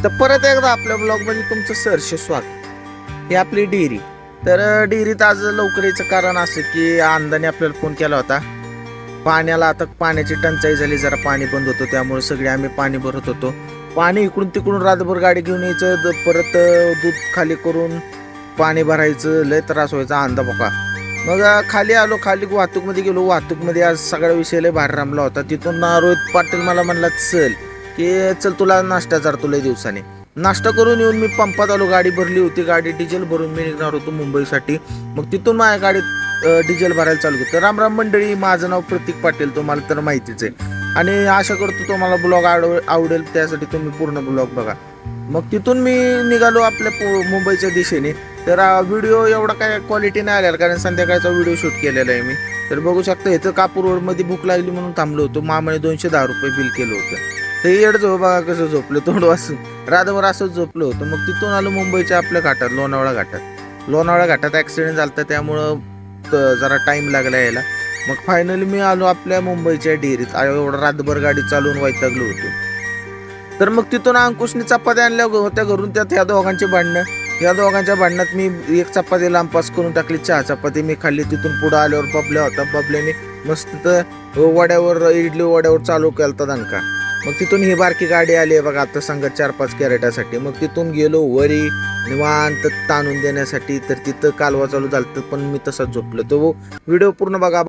तर परत एकदा आपल्या ब्लॉगमध्ये तुमचं सहर्ष स्वागत. ही आपली डेअरी. तर डेअरीत आज लवकर यायचं कारण असं की अंदाने आपल्याला फोन केला होता. पाण्याला आता पाण्याची टंचाई झाली, जरा पाणी बंद होतं, त्यामुळे सगळे आम्ही पाणी भरत होतो. पाणी इकडून तिकडून रातभर गाडी घेऊन यायचं, परत दूध खाली करून पाणी भरायचं, लय त्रास व्हायचा अंदा बघा. मग खाली आलो, खाली वाहतूकमध्ये गेलो. वाहतूकमध्ये आज सगळा विषय लय बाहेर रमला होता. तिथून रोहित पाटील मला म्हणला चल की चल तुला नाश्ता चारतो लय दिवसाने. नाश्ता करून येऊन मी पंपात आलो. गाडी भरली होती, गाडी डिझेल भरून मी निघणार होतो मुंबईसाठी. मग तिथून माझ्या गाडीत डिझेल भरायला चालू केलं. तर राम राम मंडळी, माझं नाव प्रतीक पाटील, तुम्हाला तर माहितीच आहे. आणि आशा करतो तुम्हाला ब्लॉग आवडेल, त्यासाठी तुम्ही पूर्ण ब्लॉग बघा. मग तिथून मी निघालो आपल्या मुंबईच्या दिशेने. तर व्हिडिओ एवढा काय क्वालिटी नाही आलेला, कारण संध्याकाळचा व्हिडिओ शूट केलेला आहे मी. तर बघू शकता, इथं कापूर रोडमध्ये भूक लागली म्हणून थांबलो होतो. मामाने 210 रुपये बिल केलं होतं. ते येड झोप बघा कसं झोपलं, तोंड वाचून रातभर असंच झोपलं होतं. मग तिथून आलो मुंबईच्या आपल्या घाटात, लोणावळा घाटात. लोणावळा घाटात ॲक्सिडेंट झाला होता, त्यामुळं जरा टाईम लागला यायला. मग फायनली मी आलो आपल्या मुंबईच्या डेअरीत. एवढं रातभर गाडी चालवून वैतागलो होतो. तर मग तिथून अंकुशने चपात्या आणल्या होत्या घरून, त्यात ह्या दोघांची भांडणं. या दोघांच्या भांडणात मी एक चपाती लांब पास करून टाकली. चहा चपाती मी खाल्ली. तिथून पुढं आल्यावर बबल्या होता. बबल्याने मस्त वड्यावर, इडली वड्यावर चालू केला होता दणका. मग तिथून ही बारकी गाडी आली आहे बघा आता संगत 4-5 कॅरेटासाठी. मग तिथून गेलो वरी निवांत ताणून देण्यासाठी. तर तिथं कालवा चालू झालं, पण मी तसंच झोपलो. तो व्हिडिओ पूर्ण बघा.